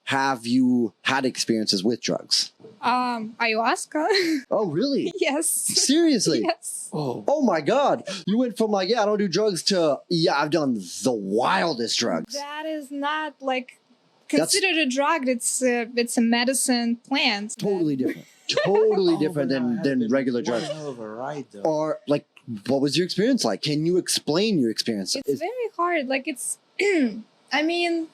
have you had experiences with drugs? Ayahuasca. Oh, really? Yes. Seriously? Yes. Oh my God. You went from like, yeah, I don't do drugs to, yeah, I've done the wildest drugs. That is not like considered a drug. It's a medicine plant. Totally different. Totally different than regular drugs. Or like, what was your experience like? Can you explain your experience? It's very hard. Like it's, I mean,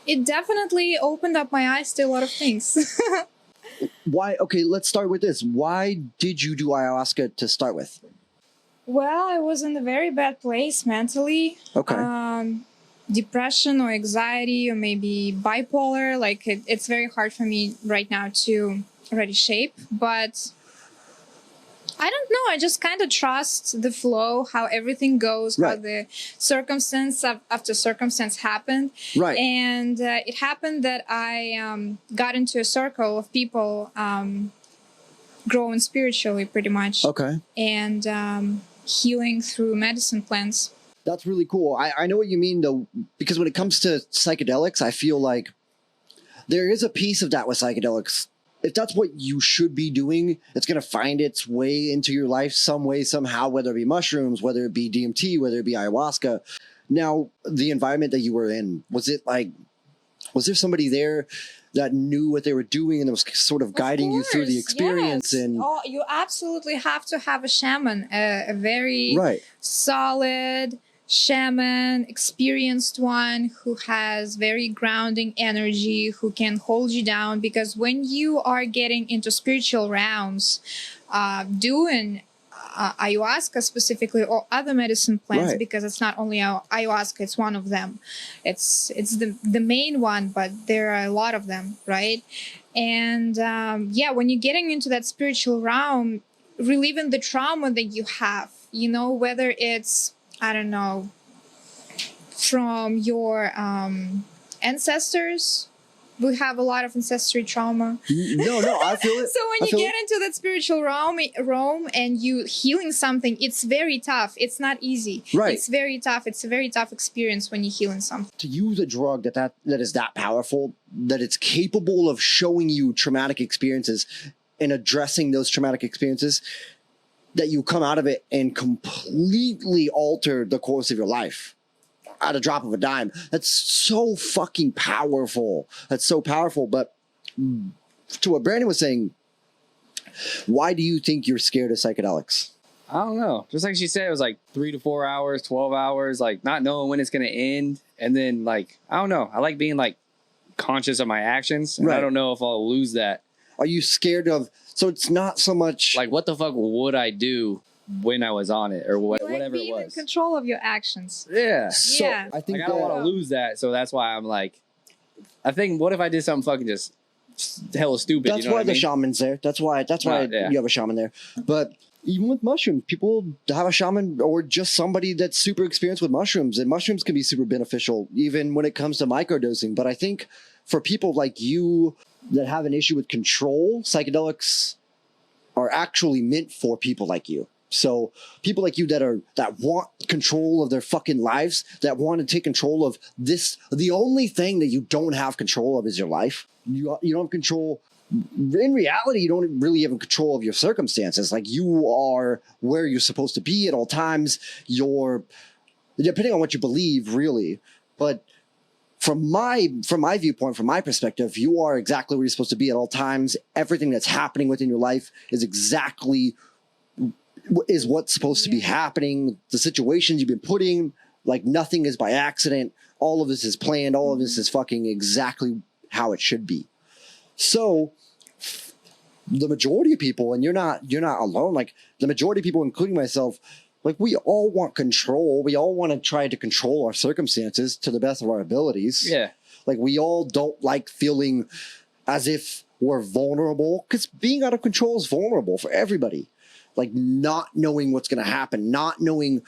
it definitely opened up my eyes to a lot of things. Why? Okay, let's start with this. Why did you do ayahuasca to start with? Well, I was in a very bad place mentally. Okay. Depression or anxiety or maybe bipolar. Like it's very hard for me right now to already shape, but I don't know. I just kind of trust the flow, how everything goes, right. How the circumstance after circumstance happened. Right. And it happened that I got into a circle of people growing spiritually pretty much. Okay. And healing through medicine plants. That's really cool. I know what you mean, though, because when it comes to psychedelics, I feel like there is a piece of that with psychedelics. If that's what you should be doing, it's going to find its way into your life some way, somehow, whether it be mushrooms, whether it be DMT, whether it be ayahuasca. Now, the environment that you were in, was there somebody there that knew what they were doing and was sort of guiding you through the experience? Yes. And you absolutely have to have a shaman, a very right. solid shaman, experienced one who has very grounding energy, who can hold you down, because when you are getting into spiritual realms, doing ayahuasca specifically or other medicine plants, right. Because it's not only ayahuasca, it's one of them. It's the main one, but there are a lot of them, right? And when you're getting into that spiritual realm, relieving the trauma that you have, whether it's, I don't know, from your ancestors. We have a lot of ancestry trauma. No, I feel it. So when you get into that spiritual realm and you healing something, it's very tough. It's not easy. Right. It's very tough. It's a very tough experience when you're healing something. To use a drug that is that powerful, that it's capable of showing you traumatic experiences and addressing those traumatic experiences, that you come out of it and completely alter the course of your life at a drop of a dime. That's so fucking powerful. That's so powerful. But to what Branden was saying, why do you think you're scared of psychedelics? I don't know. Just like she said, it was like 3 to 4 hours, 12 hours, like not knowing when it's going to end. And then like, I don't know. I like being like conscious of my actions. And right. I don't know if I'll lose that. Are you scared of, so it's not so much like, what the fuck would I do when I was on it or whatever it was? Being in control of your actions. Yeah. So yeah. I think like, I don't want to lose that. So that's why I'm like, I think, what if I did something fucking just hella stupid? That's you know why what I mean? the shaman's there. That's why you have a shaman there. But even with mushrooms, people have a shaman or just somebody that's super experienced with mushrooms. And mushrooms can be super beneficial even when it comes to microdosing. But I think for people like you that have an issue with control, psychedelics are actually meant for people like you. So people like you that want control of their fucking lives, that want to take control of this, the only thing that you don't have control of is your life. You don't have control. In reality, you don't really have control of your circumstances. Like, you are where you're supposed to be at all times. You're, depending on what you believe, really. But from my viewpoint, from my perspective, you are exactly where you're supposed to be at all times. Everything that's happening within your life is what's supposed to be happening. The situations you've been put in, like, nothing is by accident. All of this is planned. All of this is fucking exactly how it should be. So the majority of people, and you're not alone, like the majority of people, including myself, like, we all want control. We all want to try to control our circumstances to the best of our abilities. Yeah. Like, we all don't like feeling as if we're vulnerable, because being out of control is vulnerable for everybody. Like, not knowing what's going to happen, not knowing,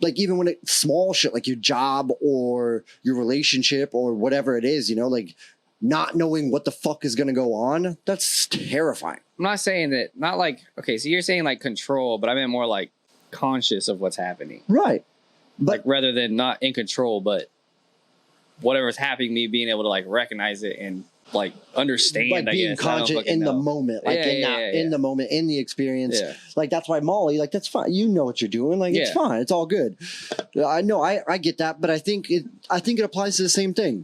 like, even when it's small shit, like your job or your relationship or whatever it is, like, not knowing what the fuck is going to go on. That's terrifying. I'm not saying that, not like, okay, so you're saying like control, but I meant more like conscious of what's happening. Right. But like, rather than not in control, but whatever's happening, me being able to like recognize it and like understand, like being conscious in the moment, like in the moment, in the experience. Like that's why Molly, like that's fine. You know what you're doing. Like it's fine. It's all good. I know. I get that, but I think it applies to the same thing.